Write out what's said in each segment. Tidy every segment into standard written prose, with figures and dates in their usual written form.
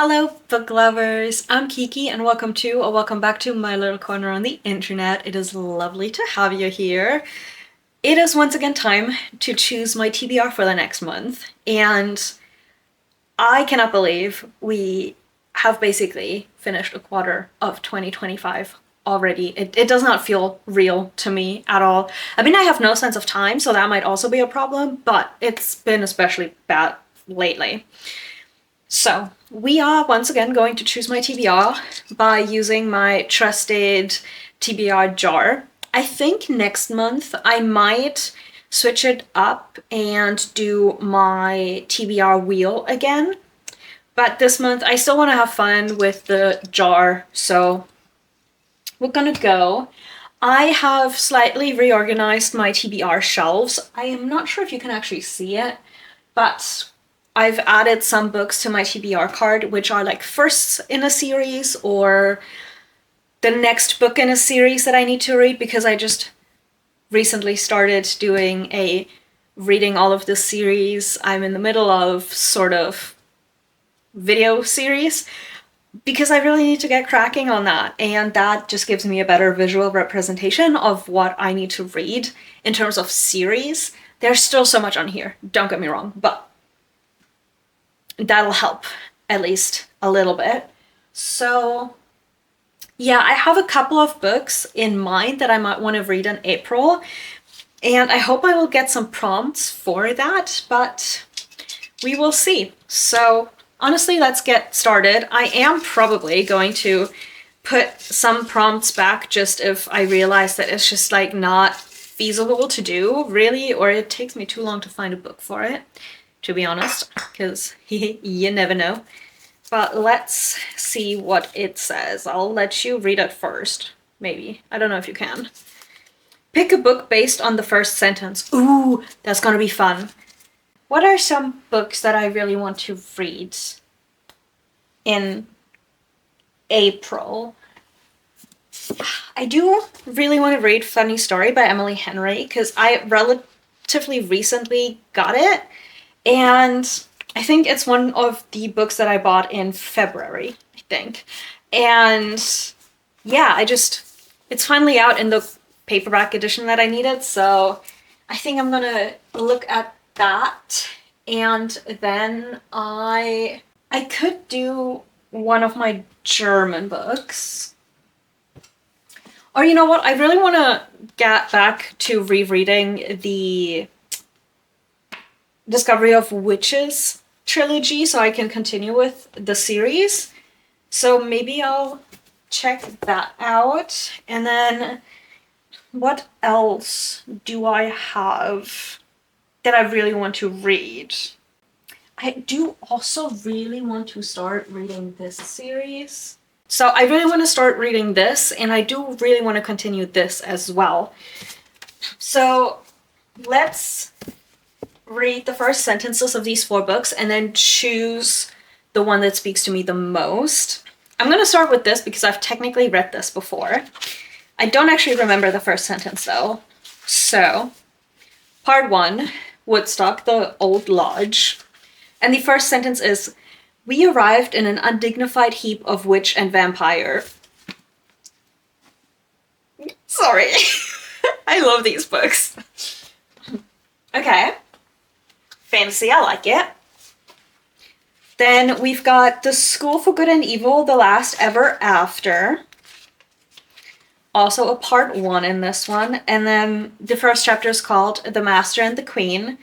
Hello, book lovers! I'm Kiki, and welcome back to my little corner on the internet. It is lovely to have you here. It is once again time to choose my TBR for the next month, and I cannot believe we have basically finished a quarter of 2025 already. It does not feel real to me at all. I mean, I have no sense of time, so that might also be a problem, but it's been especially bad lately. So, we are once again going to choose my TBR by using my trusted TBR jar. I think next month I might switch it up and do my TBR wheel again. But this month I still want to have fun with the jar, so we're gonna go. I have slightly reorganized my TBR shelves. I am not sure if you can actually see it, but I've added some books to my TBR card, which are like firsts in a series or the next book in a series that I need to read, because I just recently started doing a reading all of this series I'm in the middle of sort of video series, because I really need to get cracking on that, and that just gives me a better visual representation of what I need to read in terms of series. There's still so much on here, don't get me wrong, but that'll help at least a little bit. So yeah, I have a couple of books in mind that I might want to read in April, and I hope I will get some prompts for that, but we will see. So honestly, let's get started. I am probably going to put some prompts back just if I realize that it's just like not feasible to do, really, or it takes me too long to find a book for it, to be honest, because you never know. But let's see what it says. I'll let you read it first, maybe. I don't know if you can. Pick a book based on the first sentence. Ooh, that's gonna be fun. What are some books that I really want to read in April? I do really want to read Funny Story by Emily Henry, because I relatively recently got it, and I think it's one of the books that I bought in February, I think. And yeah, it's finally out in the paperback edition that I needed, so I think I'm gonna look at that. And then I could do one of my German books. Or you know what? I really want to get back to rereading the Discovery of Witches trilogy so I can continue with the series. So maybe I'll check that out. And then what else do I have that I really want to read? I do also really want to start reading this series. So I really want to start reading this, and I do really want to continue this as well. So let's read the first sentences of these 4 books and then choose the one that speaks to me the most. I'm going to start with this because I've technically read this before. I don't actually remember the first sentence though. So, part 1, Woodstock, the Old Lodge. And the first sentence is, "We arrived in an undignified heap of witch and vampire." Sorry. I love these books. Okay. Fantasy, I like it. Then we've got The School for Good and Evil, The Last Ever After. Also a part 1 in this one. And then the first chapter is called The Master and the Queen.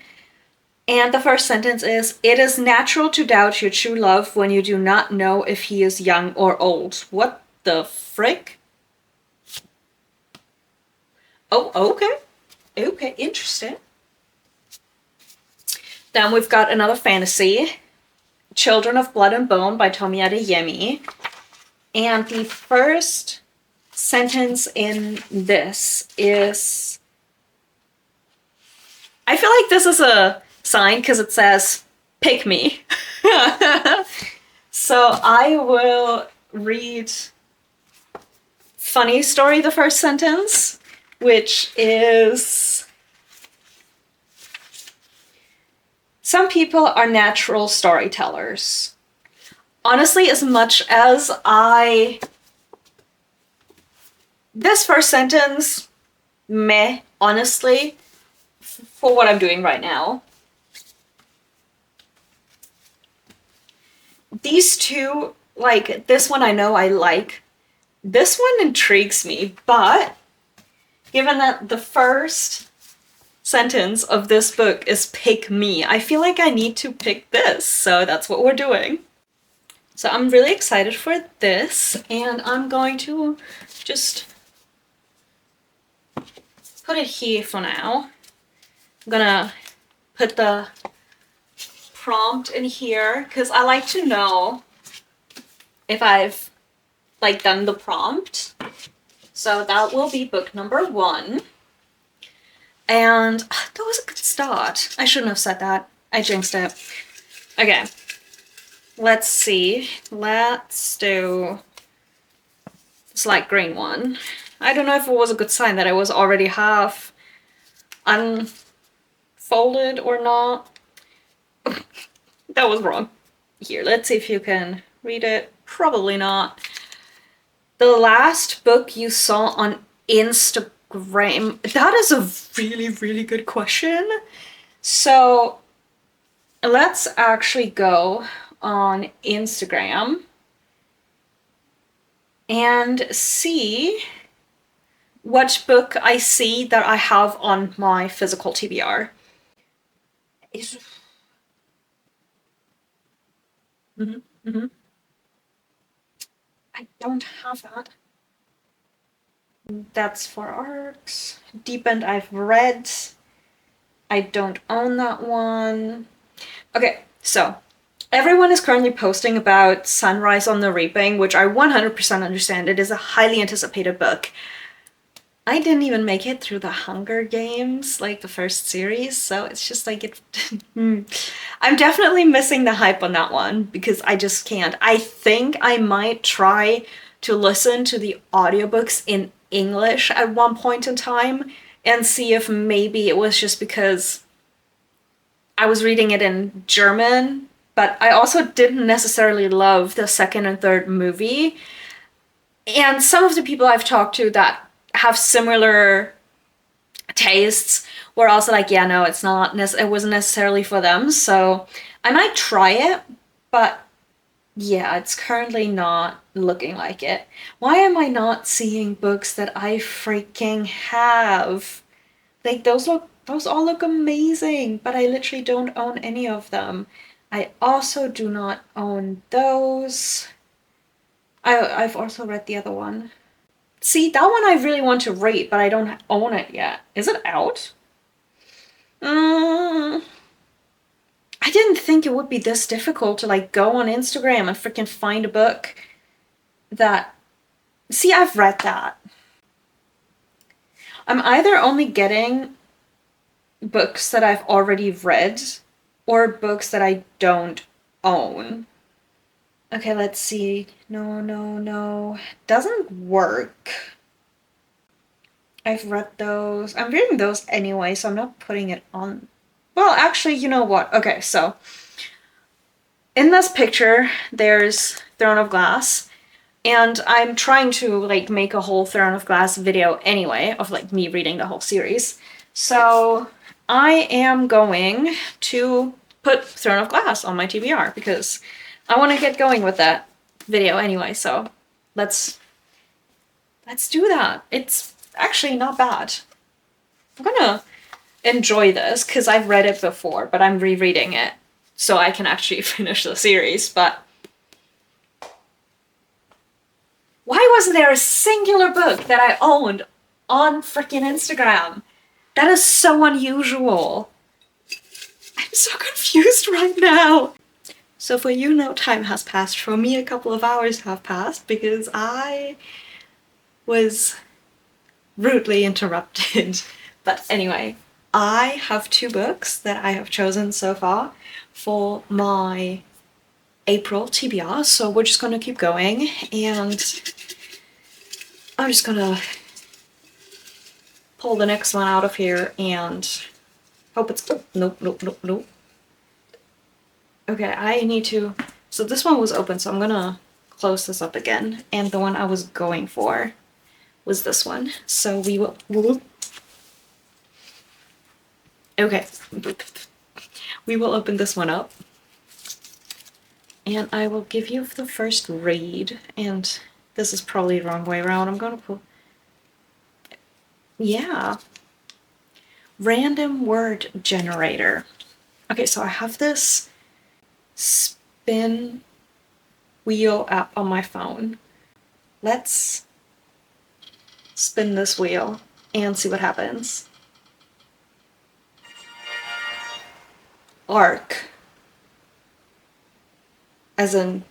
And the first sentence is, "It is natural to doubt your true love when you do not know if he is young or old." What the frick? Oh, okay. Okay, interesting. Then we've got another fantasy, Children of Blood and Bone by Tomi Adeyemi. And the first sentence in this is, I feel like this is a sign because it says, "Pick me." So I will read Funny Story, the first sentence, which is, "Some people are natural storytellers. honestly, as much as this first sentence, meh, honestly, for what I'm doing right now. These two, like, this one I know I like. This one intrigues me, but given that the first sentence of this book is pick me, I feel like I need to pick this, so that's what we're doing. So I'm really excited for this, and I'm going to just put it here for now. I'm gonna put the prompt in here because I like to know if I've like done the prompt. So that will be book number 1. And that was a good start. I shouldn't have said that. I jinxed it. Okay. Let's see. Let's do this light green one. I don't know if it was a good sign that I was already half unfolded or not. That was wrong. Here, let's see if you can read it. Probably not. The last book you saw on Instagram. That is a really, really good question. So let's actually go on Instagram and see what book I see that I have on my physical TBR. I don't have that. That's for arcs. Deep End I've read. I don't own that one. Okay, so everyone is currently posting about Sunrise on the Reaping, which I 100% understand. It is a highly anticipated book. I didn't even make it through the Hunger Games, like the first series, so it's just like it. I'm definitely missing the hype on that one because I just can't. I think I might try to listen to the audiobooks in English at one point in time and see if maybe it was just because I was reading it in German, but I also didn't necessarily love the second and third movie. And some of the people I've talked to that have similar tastes were also like, yeah, no, it's not, it wasn't necessarily for them. So I might try it, but yeah, it's currently not looking like it. Why am I not seeing books that I freaking have? Like those all look amazing, but I literally don't own any of them. I also do not own those. I've also read the other one. See, that one I really want to read, but I don't own it yet. Is it out? I didn't think it would be this difficult to like go on Instagram and freaking find a book that... See, I've read that. I'm either only getting books that I've already read or books that I don't own. Okay, let's see. No. Doesn't work. I've read those. I'm reading those anyway, so I'm not putting it on. Well, actually, you know what? Okay, so in this picture, there's Throne of Glass, and I'm trying to like make a whole Throne of Glass video anyway of like me reading the whole series. So I am going to put Throne of Glass on my TBR because I want to get going with that video anyway. So let's do that. It's actually not bad. I'm gonna enjoy this because I've read it before, but I'm rereading it so I can actually finish the series. But why wasn't there a singular book that I owned on freaking Instagram? That is so unusual. I'm so confused right now. So for you, no time has passed. For me, a couple of hours have passed because I was rudely interrupted. But anyway, I have 2 books that I have chosen so far for my April TBR, so we're just gonna keep going, and I'm just gonna pull the next one out of here and hope it's... Oh, nope. Okay, I need to So this one was open, so I'm gonna close this up again. And the one I was going for was this one. So we will okay. We will open this one up. And I will give you the first read. And this is probably the wrong way around. I'm gonna put, yeah. Random word generator. Okay, so I have this spin wheel app on my phone. Let's spin this wheel and see what happens. Ark. As in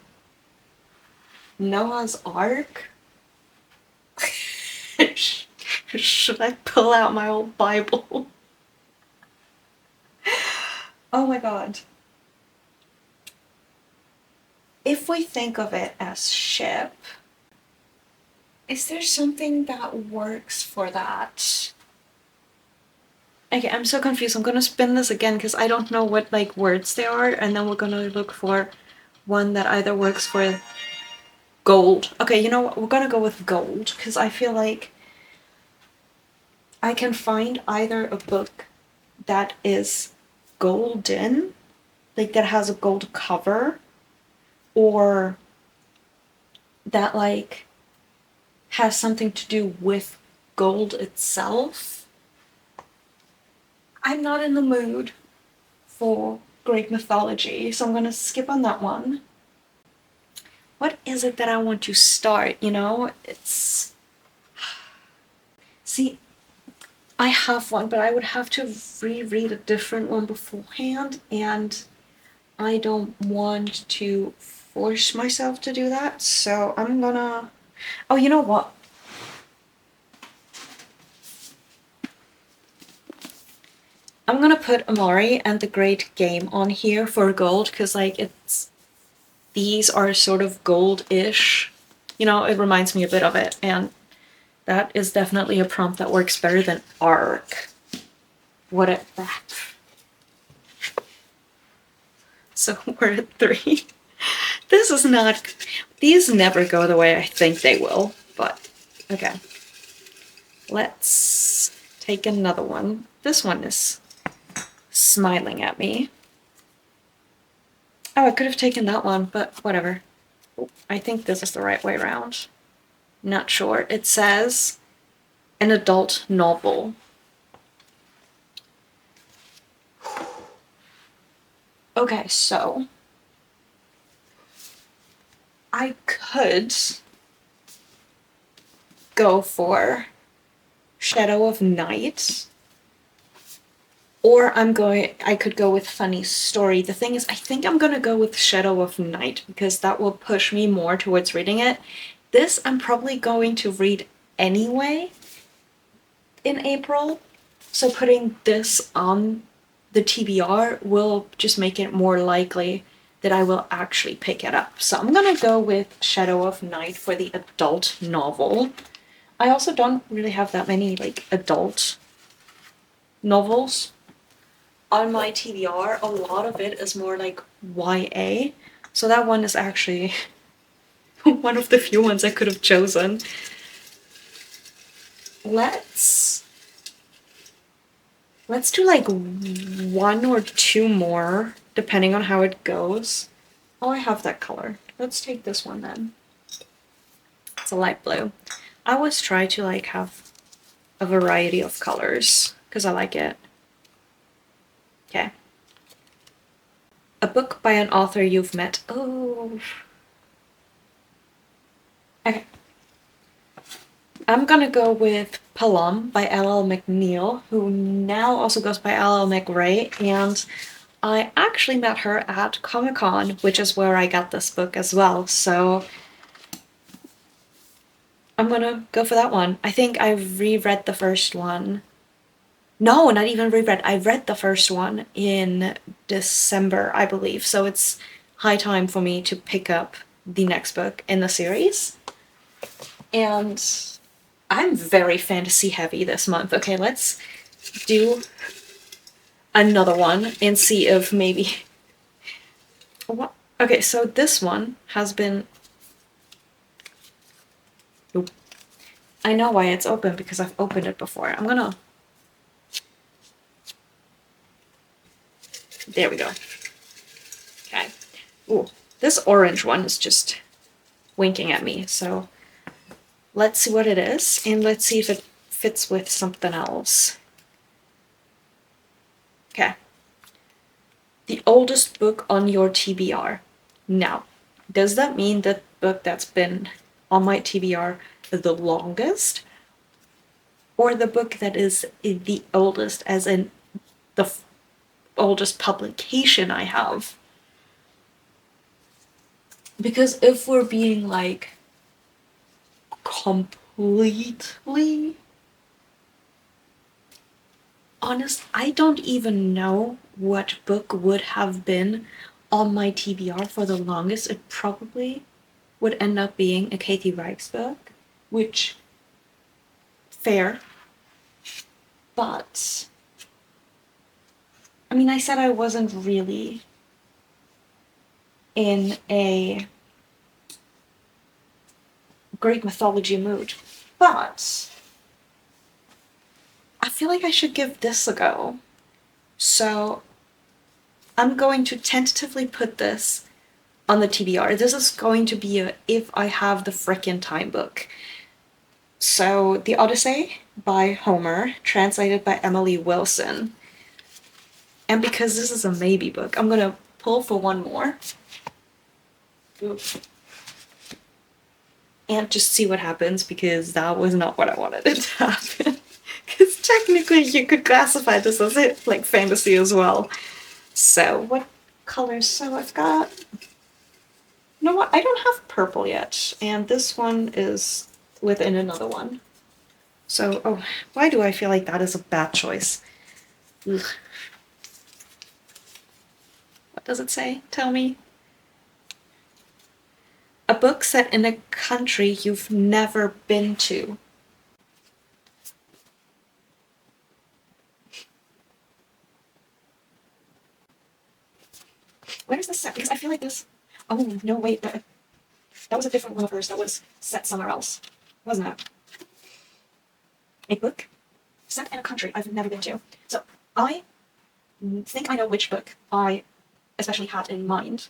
Noah's Ark? Should I pull out my old Bible? Oh my god. If we think of it as ship, is there something that works for that? Okay, I'm so confused. I'm gonna spin this again because I don't know what like words they are, and then we're gonna look for one that either works for gold. Okay, you know what? We're gonna go with gold because I feel like I can find either a book that is golden, like that has a gold cover, or that like has something to do with gold itself. I'm not in the mood for Greek mythology, so I'm gonna skip on that one. What is it that I want to start, you know? It's... See, I have one, but I would have to reread a different one beforehand, and I don't want to force myself to do that, so I'm gonna... Oh, you know what? I'm gonna put Amari and the Great Game on here for gold, because like it's... These are sort of gold-ish. You know, it reminds me a bit of it, and that is definitely a prompt that works better than Ark. What a... So we're at 3. This is not... These never go the way I think they will, but okay. Let's take another one. This one is smiling at me. Oh, I could have taken that one, but whatever. I think this is the right way around. Not sure. It says an adult novel. Okay, so I could go for Shadow of Night, or I could go with Funny Story. The thing is, I think I'm gonna go with Shadow of Night because that will push me more towards reading it. This I'm probably going to read anyway in April, so putting this on the TBR will just make it more likely that I will actually pick it up. So I'm gonna go with Shadow of Night for the adult novel. I also don't really have that many like adult novels on my TBR. A lot of it is more like YA. So that one is actually one of the few ones I could have chosen. Let's do like 1 or 2 more, depending on how it goes. Oh, I have that color. Let's take this one then. It's a light blue. I always try to like have a variety of colors because I like it. Okay. A book by an author you've met. Oh. Okay. I'm gonna go with Palom by L.L. McNeil, who now also goes by L.L. McRae, and I actually met her at Comic-Con, which is where I got this book as well, so I'm gonna go for that one. I think I reread the first one. No, not even reread. I read the first one in December, I believe, so it's high time for me to pick up the next book in the series. And I'm very fantasy heavy this month. Okay, let's do another one and see if maybe... What? Okay, so this one has been... Nope. I know why it's open because I've opened it before. I'm gonna... There we go. Okay. Ooh, this orange one is just winking at me, so let's see what it is, and let's see if it fits with something else. Okay. The oldest book on your TBR. Now, does that mean that book that's been on my TBR the longest? Or the book that is the oldest, as in the oldest publication I have? Because if we're being like completely honest, I don't even know what book would have been on my TBR for the longest. It probably would end up being a Katie Reichs book, which, fair. But, I mean, I said I wasn't really in a Greek mythology mood, but I feel like I should give this a go. So, I'm going to tentatively put this on the TBR. This is going to be a if I have the frickin' time book. So, The Odyssey by Homer, translated by Emily Wilson. And because this is a maybe book, I'm gonna pull for one more. Oops. And just see what happens, because that was not what I wanted it to happen. Because technically you could classify this as it, like fantasy as well. So, what colors? So I've got... You know what? I don't have purple yet, and this one is within another one. So, oh, why do I feel like that is a bad choice? Ugh. What does it say? Tell me. A book set in a country you've never been to. Where is this set? Because I feel like this... Oh, no, wait, that was a different one of hers that was set somewhere else. Wasn't it? A book set in a country I've never been to. So, I think I know which book I especially had in mind,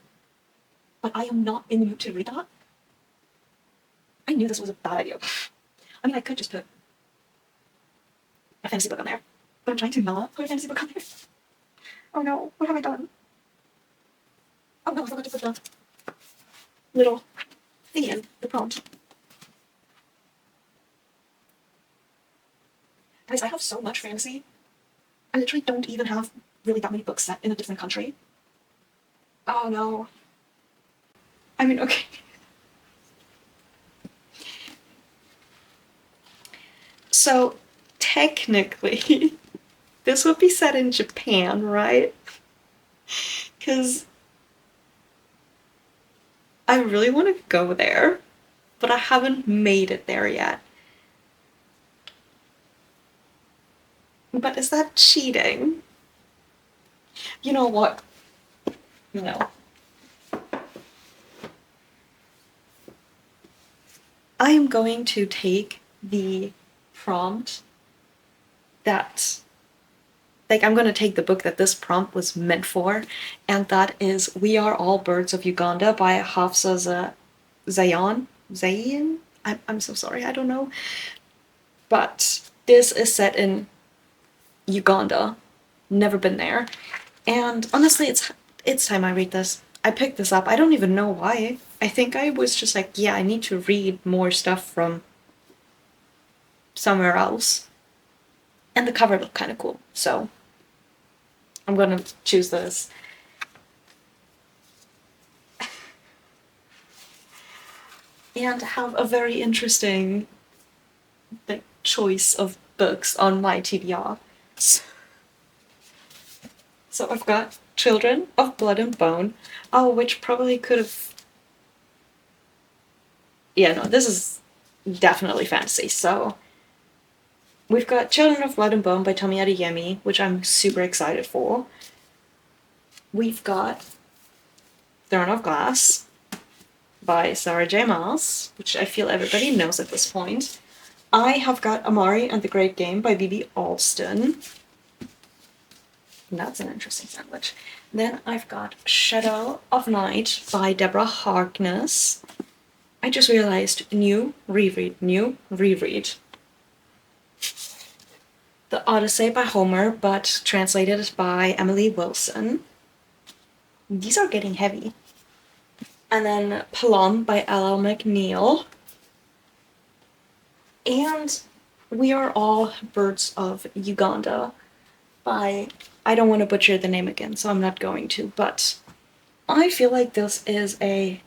but I am not in the mood to read that. I knew this was a bad idea. I mean, I could just put a fantasy book on there, but I'm trying to not put a fantasy book on there. Oh no, what have I done? Oh no, I forgot to put the little thingy in, the prompt. Guys, I have so much fantasy. I literally don't even have really that many books set in a different country. Oh no. I mean, okay. So, technically, this would be set in Japan, right? Because I really want to go there, but I haven't made it there yet. But is that cheating? You know what? No. I am going to take the prompt that... Like, I'm going to take the book that this prompt was meant for, and that is We Are All Birds of Uganda by Hafsa Zayan? Zayin? I'm so sorry, I don't know. But this is set in Uganda. Never been there. And honestly, it's time I read this. I picked this up. I don't even know why. I think I was just like, yeah, I need to read more stuff from somewhere else. And the cover looked kind of cool, so I'm gonna choose this. And have a very interesting choice of books on my TBR. So I've got Children of Blood and Bone. Oh, which probably could have... Yeah, no, this is definitely fantasy, so... We've got Children of Blood and Bone by Tomi Adeyemi, which I'm super excited for. We've got Throne of Glass by Sarah J. Maas, which I feel everybody knows at this point. I have got Amari and the Great Game by B.B. Alston. That's an interesting sandwich. Then I've got Shadow of Night by Deborah Harkness. I just realized new reread. The Odyssey by Homer, but translated by Emily Wilson. These are getting heavy. And then Palom by L.L. McNeil. And We Are All Birds of Uganda by, I don't want to butcher the name again, so I'm not going to, but I feel like this is I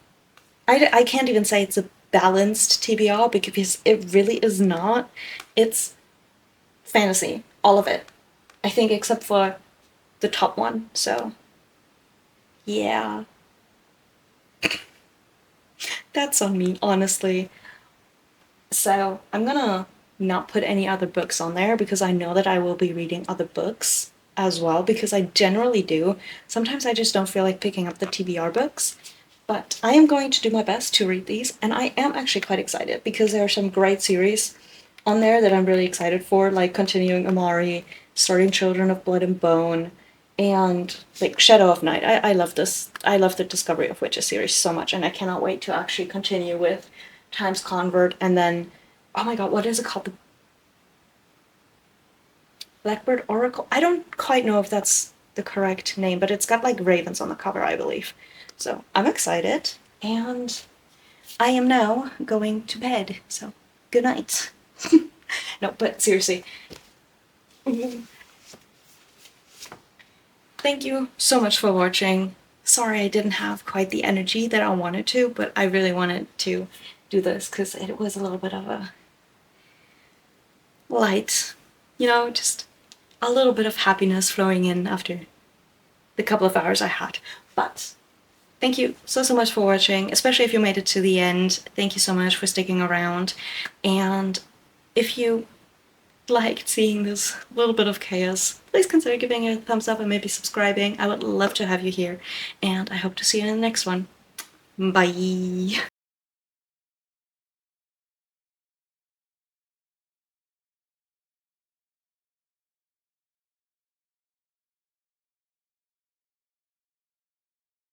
can't even say it's a balanced TBR because it really is not. It's fantasy, all of it. I think except for the top one, so yeah. That's on me, honestly. So I'm gonna not put any other books on there because I know that I will be reading other books as well, because I generally do. Sometimes I just don't feel like picking up the TBR books, but I am going to do my best to read these, and I am actually quite excited because there are some great series on there that I'm really excited for, like continuing Amari, starting Children of Blood and Bone, and like Shadow of Night. I love this. I love the Discovery of Witches series so much, and I cannot wait to actually continue with Times Convert, and then, oh my god, what is it called? The Blackbird Oracle? I don't quite know if that's the correct name, but it's got like ravens on the cover, I believe. So I'm excited, and I am now going to bed, so good night. No, but seriously. Thank you so much for watching. Sorry I didn't have quite the energy that I wanted to, but I really wanted to do this because it was a little bit of a light, just a little bit of happiness flowing in after the couple of hours I had. But thank you so much for watching, especially if you made it to the end. Thank you so much for sticking around. And if you liked seeing this little bit of chaos, please consider giving it a thumbs up and maybe subscribing. I would love to have you here, and I hope to see you in the next one. Bye!